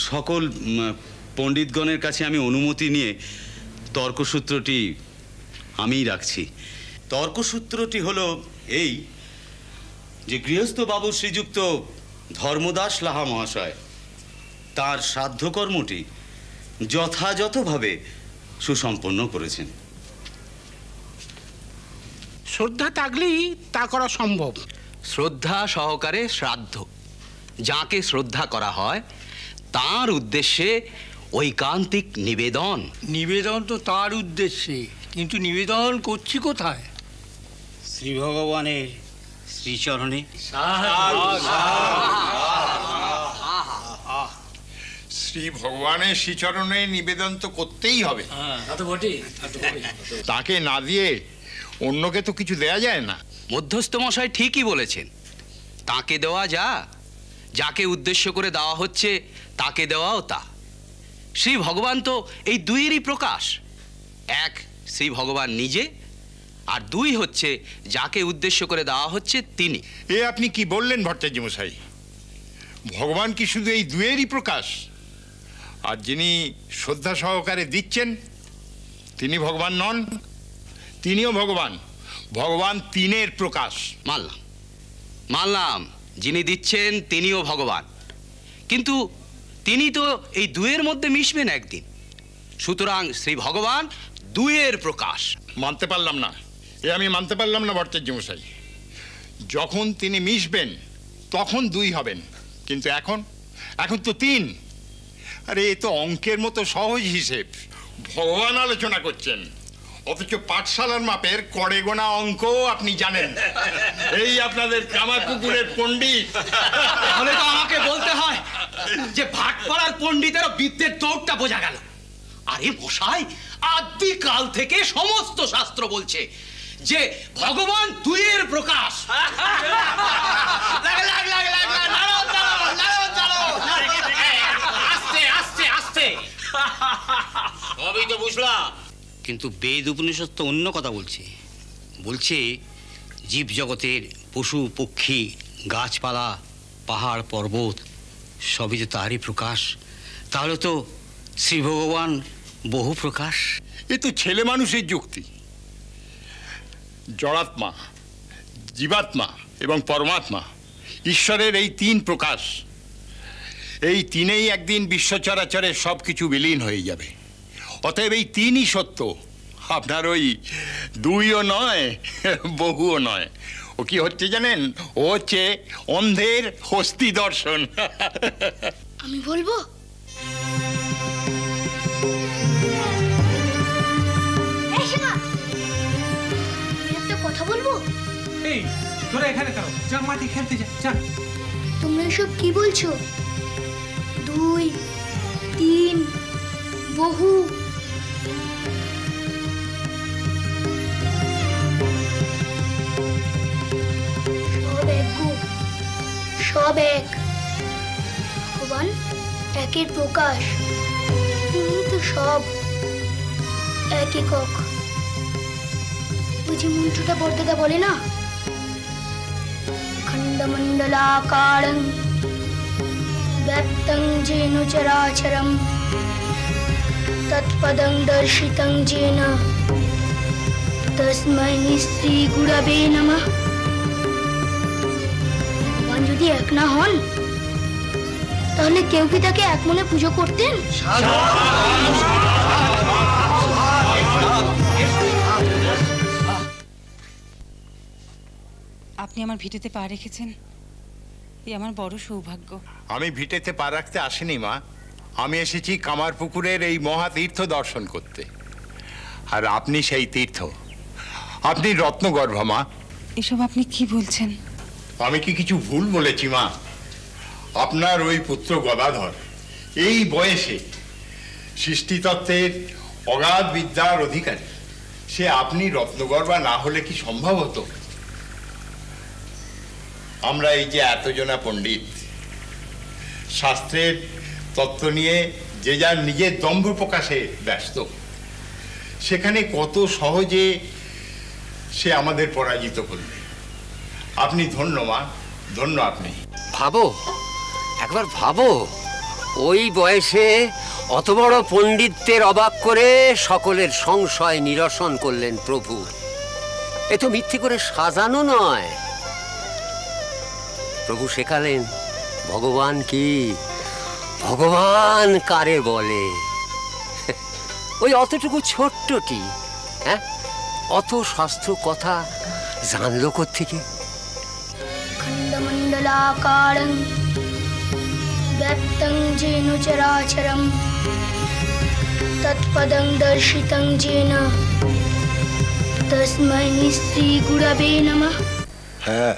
সকল পণ্ডিতগণের কাছে আমি অনুমতি নিয়ে তর্কসূত্রটি আমিই রাখছি। তর্কসূত্রটি হলো এই যে গৃহস্থ বাবু শ্রীযুক্ত ধর্মদাস লাহা মহাশয় তার শ্রাদ্ধকর্মটি যথাযথভাবে সুসম্পন্ন করেছেন। শ্রদ্ধা থাকলেই তা করা সম্ভব। শ্রদ্ধা সহকারে শ্রাদ্ধ, যাকে শ্রদ্ধা করা হয় তার উদ্দেশ্যে ঐকান্তিক নিবেদন। নিবেদন তো তার উদ্দেশ্যে, কিন্তু নিবেদন করছি কোথায়? শ্রী ভগবানের শ্রীচরণে। শ্রী ভগবানের শ্রীচরণে নিবেদন তো করতেই হবে। তাকে না দিয়ে অন্যকে তো কিছু দেয়া যায় না। মধ্যস্থ মশাই ঠিকই বলেছেন, তাকে দেওয়া যা, যাকে উদ্দেশ্য করে দেওয়া হচ্ছে তাকে দেওয়াও তা। শ্রী ভগবান তো এই দুইয়েরই প্রকাশ। এক শ্রী ভগবান নিজে, আর দুই হচ্ছে যাকে উদ্দেশ্য করে দেওয়া হচ্ছে তিনি। এ আপনি কি বললেন ভট্টাচার্য মশাই? ভগবান কি শুধু এই দুয়েরই প্রকাশ? আর যিনি শ্রদ্ধা সহকারে দিচ্ছেন তিনি ভগবান নন? তিনিও ভগবান। ভগবান তিনের প্রকাশ। মানলাম মানলাম, যিনি দিচ্ছেন তিনিও ভগবান, কিন্তু তিনি তো এই দুয়ের মধ্যে মিশবেন একদিন। সুতরাং শ্রী ভগবান দুয়ের প্রকাশ। মানতে পারলাম না, এ আমি মানতে পারলাম না ভট্টাচার্য মশাই। যখন তিনি মিশবেন তখন দুই হবেন, কিন্তু এখন এখন তো তিন। আরে এ তো অঙ্কের মতো সহজ হিসেব। ভগবান আলোচনা করছেন, অথচ পাঠশালার মাপের করে গোনা অঙ্ক আপনি জানেন। এই আপনাদের কামারপুকুরের পণ্ডিত। তাহলে তো আমাকে বলতে হয় যে ভাটপাড়ার পণ্ডিতেরও বিদ্যের দৌড়টা বোঝা গেল। আরে মশাই, আদিকাল থেকে সমস্ত শাস্ত্র বলছে যে ভগবান দুইয়ের প্রকাশ। আস্তে আস্তে আস্তে, সবই তো বুঝলাম, কিন্তু বেদ উপনিষদ তো অন্য কথা বলছে। বলছে জীব জগতের পশু পক্ষী গাছপালা পাহাড় পর্বত সবই তো তারই প্রকাশ। তাহলে তো শ্রী ভগবান বহু প্রকাশ। এ তো ছেলে মানুষের যুক্তি। জড়াত্মা, জীবাত্মা এবং পরমাত্মা, ঈশ্বরের এই তিন প্রকাশ। এই তিনেই একদিন বিশ্ব চরাচরের সব কিছু বিলীন হয়ে যাবে। অতএব এই তিনই সত্য। আপনার ওই দুইও নয়, বহুও নয়। ও কি হচ্ছে জানেন? ও হচ্ছে অন্ধের হস্তি দর্শন। আমি বলবো? একটা কথা বলবো। এই তোরা এখানে কেন? যা মাঠে খেলতে যা। তোমরা এসব কি বলছো? দুই, তিন, বহু। সব এক। ভগবান একের প্রকাশ, তিনি তো সব এক একক। বুঝি মন্ত্রটা বর্দাদা বলে না, খণ্ডমণ্ডলাকারং ব্যক্তং যেন চরাচরম তৎপদং দর্শিতং যেন তস্मै শ্রী গুরবে নমঃ। ভগবান যদি এক না হন তাহলে কেউ কি তাকে এক মনে পুজো করতেন? আপনি আমার ভিটেতে পা রেখেছেন, এই আমার বড় সৌভাগ্য। আমি ভিটেতে পা রাখতে আসিনি মা, আমি এসেছি কামারপুকুরের এই মহাতীর্থ দর্শন করতে। আর আপনি সেই তীর্থ, আপনি রত্নগর্ভা মা। এসব আপনি কি বলছেন? আমি কি কিছু ভুল বলেছি মা? আপনার ওই পুত্র গদাধর এই বয়সে সৃষ্টিতত্ত্বের অগাধ বিদ্যার অধিকারী, সে আপনি রত্নগর্ভা না হলে কি সম্ভব হতো? আমরা এই যে এতজনা পণ্ডিত শাস্ত্রের তত্ত্ব নিয়ে যে যার নিজের দম্ভ প্রকাশে ব্যস্ত, সেখানে কত সহজে সে আমাদের পরাজিত করবে। আপনি ধন্য মা, ধন্য আপনি। ভাবো, একবার ভাবো, ওই বয়সে অত বড় পণ্ডিতের অবাক করে সকলের সংশয় নিরসন করলেন প্রভু। এ তো মিথ্যে করে সাজানো নয়। প্রভু শেখালেন ভগবান কি, ভগবান কারে বলে। ওই অতটুকু ছোট্টটি, হ্যাঁ, অত শাস্ত্র কথা জানলো কোত্থেকে? খণ্ডমণ্ডলাকারং ব্যপ্তং যেন চরাচরম তৎপদং দর্শিতং যেন তস্मै শ্রী গুরবে নমঃ। হ্যাঁ,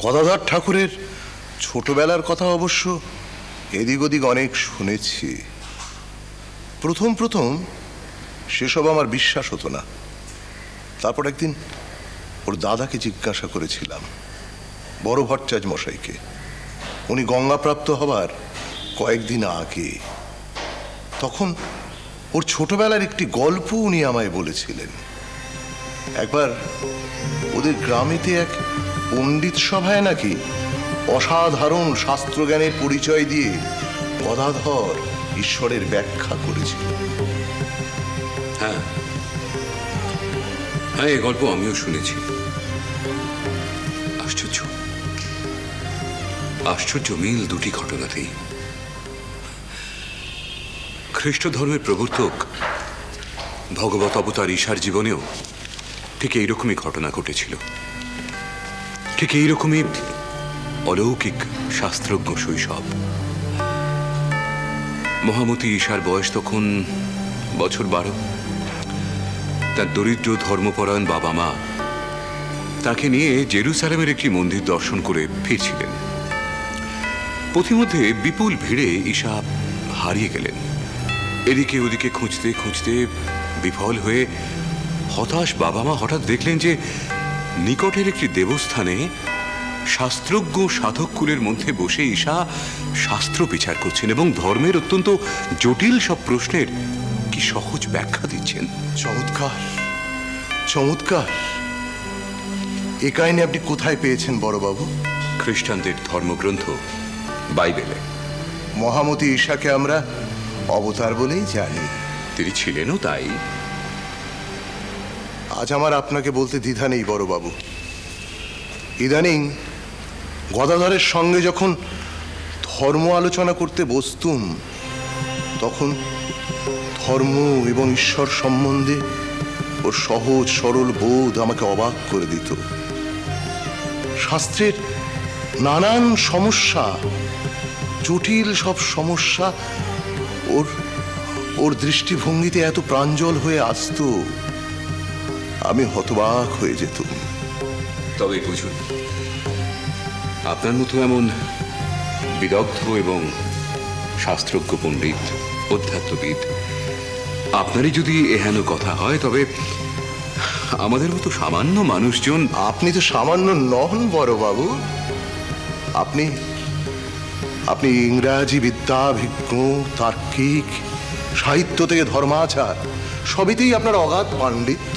গদাধর ঠাকুরের ছোটবেলার কথা অবশ্য এদিক ওদিক অনেক শুনেছি। প্রথম প্রথম সেসব আমার বিশ্বাস হতো না। তারপর একদিন ওর দাদাকে জিজ্ঞাসা করেছিলাম, বড় ভট্টাচার্য মশাইকে। উনি গঙ্গাপ্রাপ্ত হবার কয়েকদিন আগে। তখন ওর ছোটবেলার একটি গল্প উনি আমায় বলেছিলেন। একবার ওদের গ্রামেতে এক পণ্ডিত সভায় নাকি অসাধারণ শাস্ত্রজ্ঞানের পরিচয় দিয়ে গদাধর ঈশ্বরের ব্যাখ্যা করেছিল। হ্যাঁ হ্যাঁ, এই গল্প আমিও শুনেছি। আশ্চর্য আশ্চর্য মিল দুটি ঘটনাতেই। খ্রিস্ট ধর্মের প্রবর্তক ভগবত অবতার ঈশার জীবনেও ঠিক এইরকমই ঘটনা ঘটেছিল। ঠিক এইরকমই অলৌকিক শাস্ত্রজ্ঞ শৈশব। মহামতি ঈশার বয়স তখন বছর 12। তার দরিদ্র ধর্মপরায়ণ বাবা মা তাকে নিয়ে জেরুসালেমের একটি মন্দির দর্শন করে ফিরছিলেন। পথিমধ্যে বিপুল ভিড়ে ঈশা হারিয়ে গেলেন। এদিকে ওদিকে খুঁজতে খুঁজতে বিফল হয়ে হতাশ বাবা মা হঠাৎ দেখলেন যে নিকটের একটি দেবস্থানে শাস্ত্রজ্ঞ সাধক কুলের মধ্যে বসে ঈশা শাস্ত্র বিচার করছেন এবং ধর্মের অত্যন্ত জটিল সব প্রশ্নের কি সহজ ব্যাখ্যা দিচ্ছেন। চমৎকার চমৎকার। এ কাহিনী আপনি কোথায় পেয়েছেন বড়বাবু? খ্রিস্টানদের ধর্মগ্রন্থ বাইবেলে। মহামতি ঈশাকে আমরা অবতার বলেই জানি। তিনি ছিলেনও তাই। আজ আমার আপনাকে বলতে দ্বিধা নেই বড়বাবু। ইদানিং গদাধরের সঙ্গে যখন ধর্ম আলোচনা করতে বসতুম, তখন ধর্ম এবং ঈশ্বর সম্বন্ধে ওর সহজ সরল বোধ আমাকে অবাক করে দিত। শাস্ত্রের নানান সমস্যা, জটিল সব সমস্যা ওর দৃষ্টিভঙ্গিতে এত প্রাঞ্জল হয়ে আসতো, আমি হতবাক হয়ে যেতুম। তবে বুঝুন, আপনার মতো এমন বিদগ্ধ এবং শাস্ত্রজ্ঞ পণ্ডিত, অধ্যাত্মবিদ, আপনারই যদি এহেন কথা হয়, তবে আমাদের মতো সামান্য মানুষজন। আপনি তো সামান্য নন বড়বাবু। আপনি আপনি ইংরাজি বিদ্যাভিজ্ঞ, তার্কিক, সাহিত্য থেকে ধর্মাচার, সবেতেই আপনার অগাধ পাণ্ডিত্য।